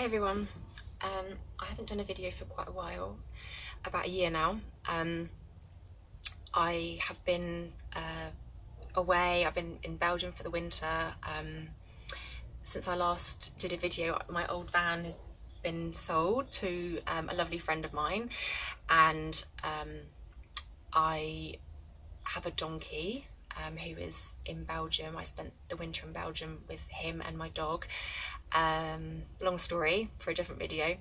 Hi everyone. I haven't done a video for quite a while, about a year now. I have been away. I've been in Belgium for the winter. Since I last did a video, my old van has been sold to a lovely friend of mine, and I have a donkey who is in Belgium. I spent the winter in Belgium with him and my dog. Long story for a different video,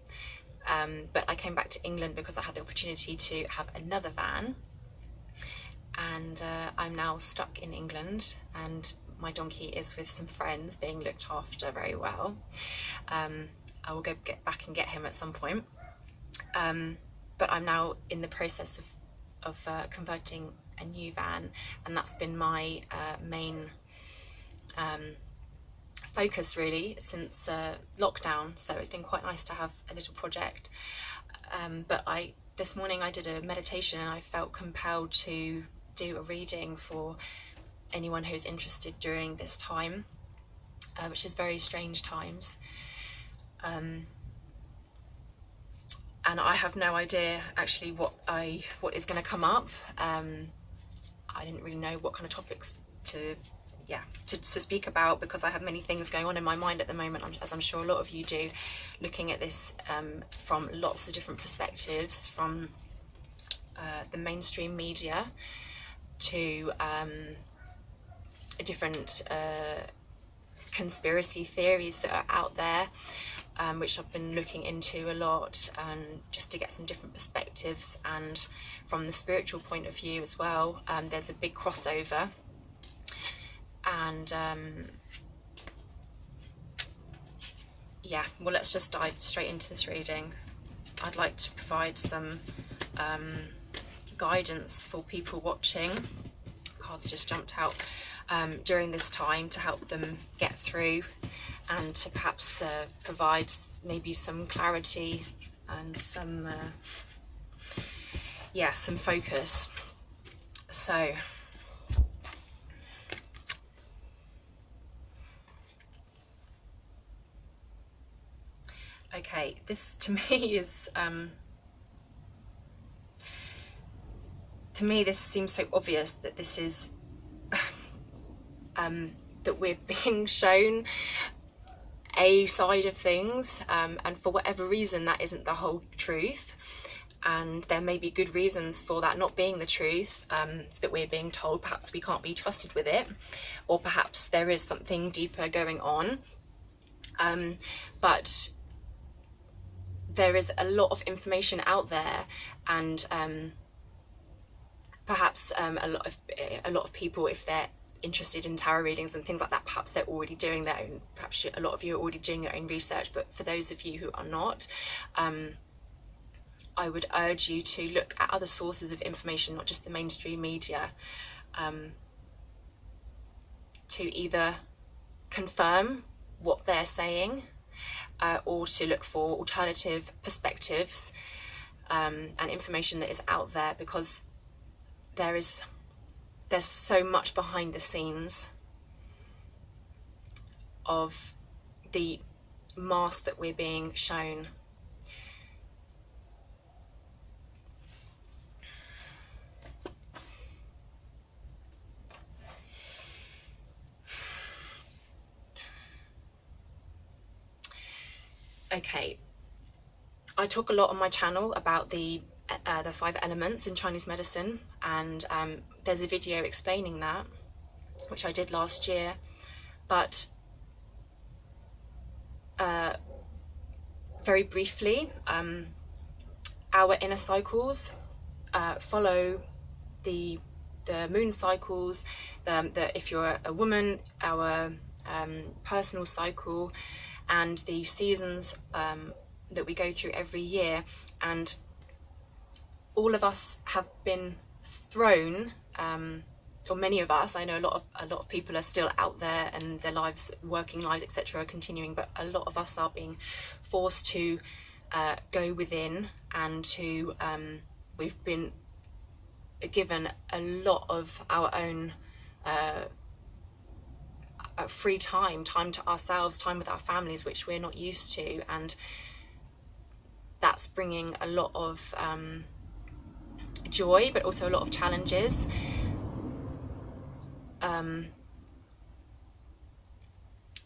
but I came back to England because I had the opportunity to have another van, and I'm now stuck in England, and my donkey is with some friends being looked after very well. I will get back and get him at some point, but I'm now in the process of converting a new van, and that's been my main focus really since lockdown. So it's been quite nice to have a little project, but this morning I did a meditation and I felt compelled to do a reading for anyone who's interested during this time, which is very strange times, and I have no idea actually what is going to come up. I didn't really know what kind of topics to speak about, because I have many things going on in my mind at the moment, as I'm sure a lot of you do, looking at this from lots of different perspectives, from the mainstream media to different conspiracy theories that are out there, which I've been looking into a lot, just to get some different perspectives, and from the spiritual point of view as well. There's a big crossover, and yeah, well, let's just dive straight into this reading. I'd like to provide some guidance for people watching. Cards just jumped out during this time to help them get through, and to perhaps provide maybe some clarity and some some focus. So okay, this to me is this seems so obvious that this is that we're being shown a side of things, and for whatever reason that isn't the whole truth, and there may be good reasons for that not being the truth, that we're being told. Perhaps we can't be trusted with it, or perhaps there is something deeper going on, but there is a lot of information out there, and perhaps a lot of people, if they're interested in tarot readings and things like that, perhaps they're already doing their own, perhaps a lot of you are already doing your own research, but for those of you who are not, I would urge you to look at other sources of information, not just the mainstream media, to either confirm what they're saying, or to look for alternative perspectives and information that is out there, because there's so much behind the scenes of the mask that we're being shown. Okay, I talk a lot on my channel about the 5 elements in Chinese medicine, and there's a video explaining that, which I did last year, but very briefly, our inner cycles follow the moon cycles, if you're a woman, our personal cycle, and the seasons that we go through every year. And all of us have been thrown, or many of us, I know a lot of people are still out there and their lives, working lives, etc., are continuing, but a lot of us are being forced to go within, and to we've been given a lot of our own free time to ourselves, time with our families, which we're not used to, and that's bringing a lot of joy, but also a lot of challenges.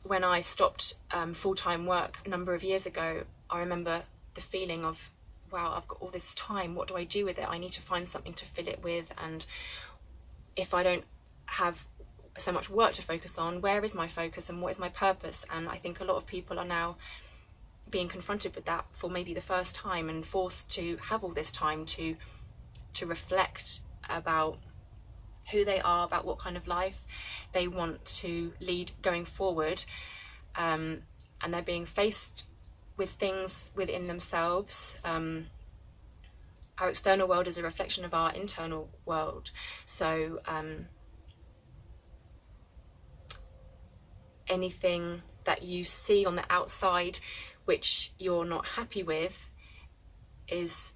When I stopped full-time work a number of years ago, I remember the feeling of, wow, I've got all this time, what do I do with it? I need to find something to fill it with, and if I don't have so much work to focus on, where is my focus and what is my purpose? And I think a lot of people are now being confronted with that for maybe the first time, and forced to have all this time to reflect about who they are, about what kind of life they want to lead going forward, and they're being faced with things within themselves. Our external world is a reflection of our internal world, so anything that you see on the outside which you're not happy with is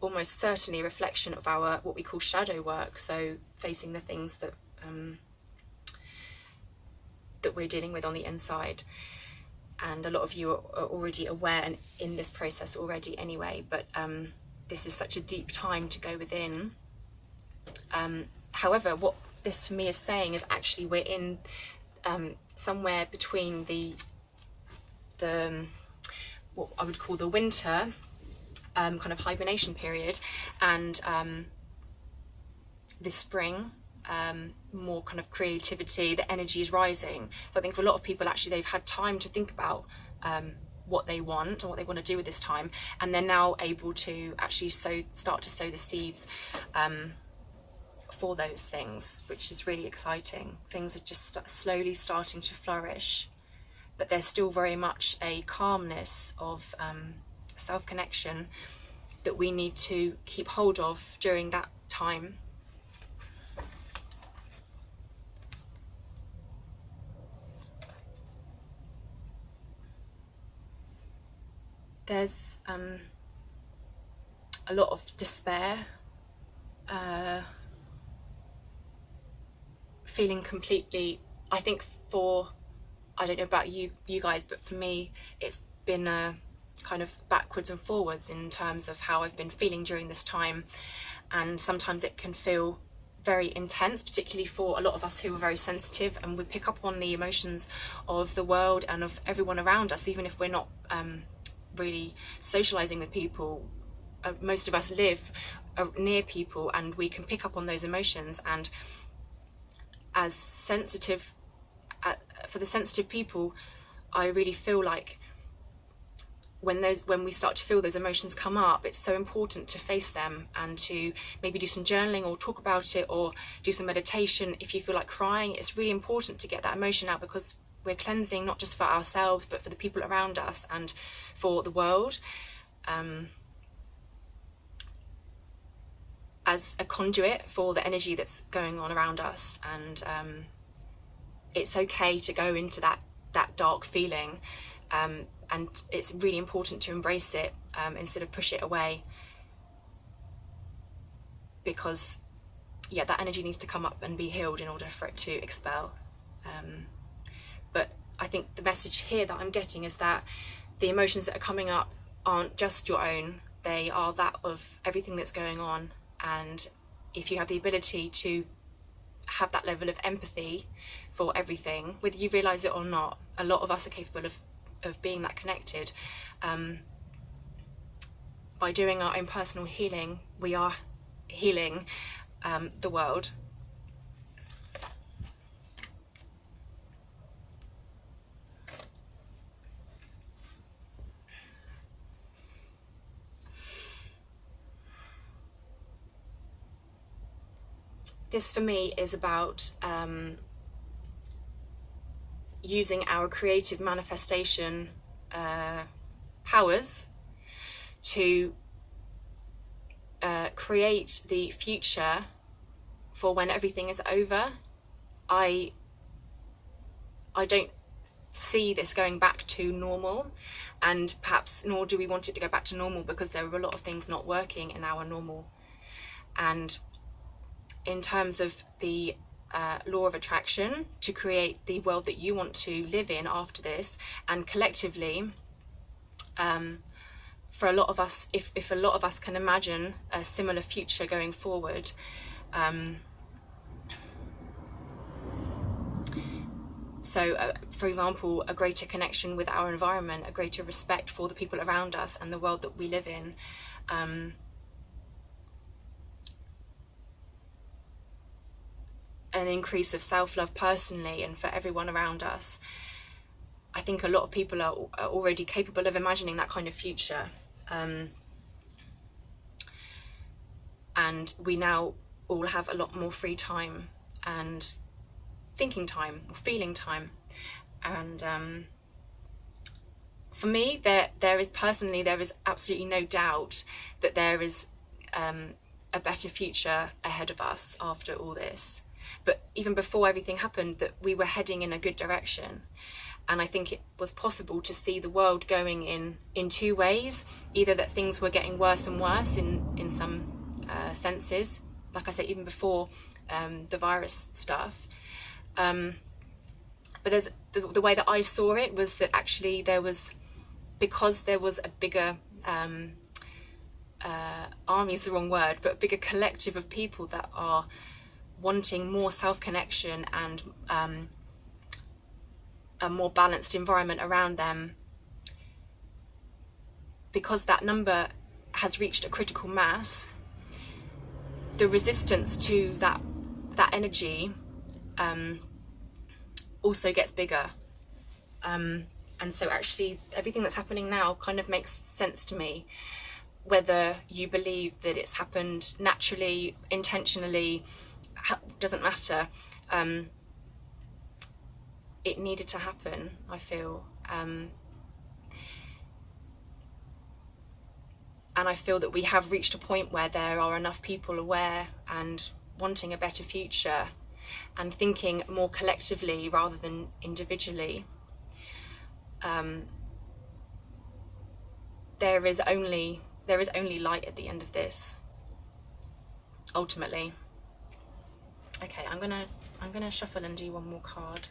almost certainly a reflection of our, what we call shadow work, so facing the things that that we're dealing with on the inside. And a lot of you are already aware and in this process already anyway, but this is such a deep time to go within. However, what this for me is saying is actually we're in somewhere between the what I would call the winter kind of hibernation period, and this spring, more kind of creativity, the energy is rising. So I think for a lot of people, actually they've had time to think about what they want and what they want to do with this time, and they're now able to actually start to sow the seeds for those things, which is really exciting. Things are just slowly starting to flourish, but there's still very much a calmness of self-connection that we need to keep hold of during that time. There's a lot of despair, feeling completely, I think I don't know about you guys, but for me it's been kind of backwards and forwards in terms of how I've been feeling during this time, and sometimes it can feel very intense, particularly for a lot of us who are very sensitive, and we pick up on the emotions of the world and of everyone around us, even if we're not really socializing with people. Most of us live near people, and we can pick up on those emotions. And as sensitive, for the sensitive people, I really feel like when we start to feel those emotions come up, it's so important to face them and to maybe do some journaling or talk about it or do some meditation. If you feel like crying, it's really important to get that emotion out, because we're cleansing not just for ourselves but for the people around us and for the world, as a conduit for the energy that's going on around us. And it's okay to go into that dark feeling, and it's really important to embrace it instead of push it away, because that energy needs to come up and be healed in order for it to expel. But I think the message here that I'm getting is that the emotions that are coming up aren't just your own, they are that of everything that's going on. And if you have the ability to have that level of empathy for everything, whether you realise it or not, a lot of us are capable of being that connected. By doing our own personal healing, we are healing the world. This for me is about using our creative manifestation powers to create the future for when everything is over. I don't see this going back to normal, and perhaps nor do we want it to go back to normal, because there are a lot of things not working in our normal. And in terms of the law of attraction to create the world that you want to live in after this. And collectively, for a lot of us, if a lot of us can imagine a similar future going forward, so for example, a greater connection with our environment, a greater respect for the people around us and the world that we live in, an increase of self-love personally and for everyone around us. I think a lot of people are already capable of imagining that kind of future. And we now all have a lot more free time and thinking time or feeling time. And for me, there is absolutely no doubt that there is a better future ahead of us after all this. But even before everything happened, that we were heading in a good direction. And I think it was possible to see the world going in two ways, either that things were getting worse and worse in some senses, like I said, even before the virus stuff. But there's the way that I saw it was that actually because there was a bigger army is the wrong word, but a bigger collective of people that are wanting more self-connection and a more balanced environment around them. Because that number has reached a critical mass, the resistance to that energy also gets bigger. And so actually everything that's happening now kind of makes sense to me, whether you believe that it's happened naturally, intentionally, doesn't matter. It needed to happen, I feel. And I feel that we have reached a point where there are enough people aware and wanting a better future and thinking more collectively rather than individually. There is only light at the end of this, ultimately. Okay, I'm gonna shuffle and do one more card.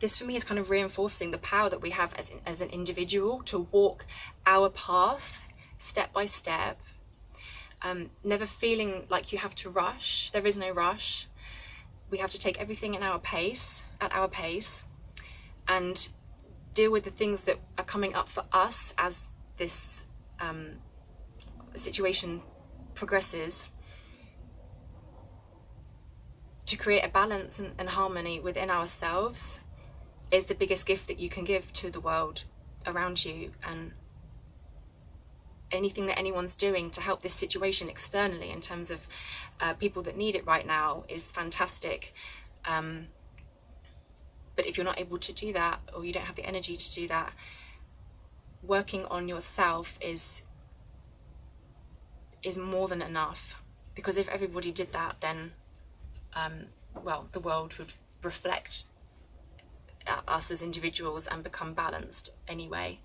This for me is kind of reinforcing the power that we have as an individual to walk our path step by step, never feeling like you have to rush. There is no rush. We have to take everything at our pace, and deal with the things that are coming up for us as this situation progresses, to create a balance and harmony within ourselves is the biggest gift that you can give to the world around you. And anything that anyone's doing to help this situation externally in terms of people that need it right now is fantastic. But if you're not able to do that, or you don't have the energy to do that, working on yourself is more than enough. Because if everybody did that, then well, the world would reflect us as individuals and become balanced anyway.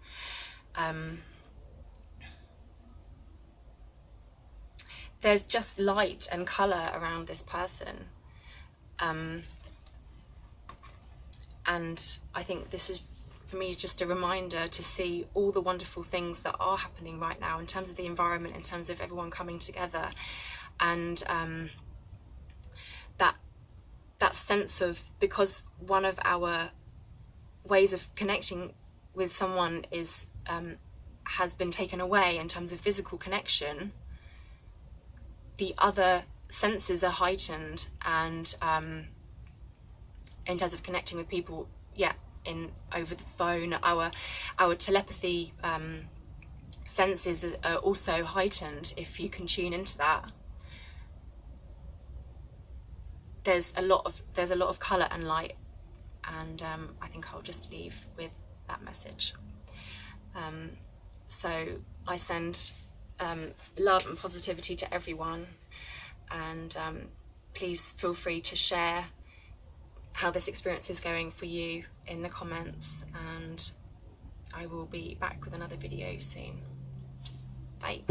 There's just light and colour around this person. And I think this is, for me, just a reminder to see all the wonderful things that are happening right now in terms of the environment, in terms of everyone coming together, and that sense of, because one of our ways of connecting with someone is has been taken away in terms of physical connection, the other senses are heightened, and in terms of connecting with people, over the phone, our telepathy senses are also heightened if you can tune into that. There's a lot of colour and light, and I think I'll just leave with that message. So I send love and positivity to everyone, and please feel free to share how this experience is going for you in the comments, and I will be back with another video soon. Bye.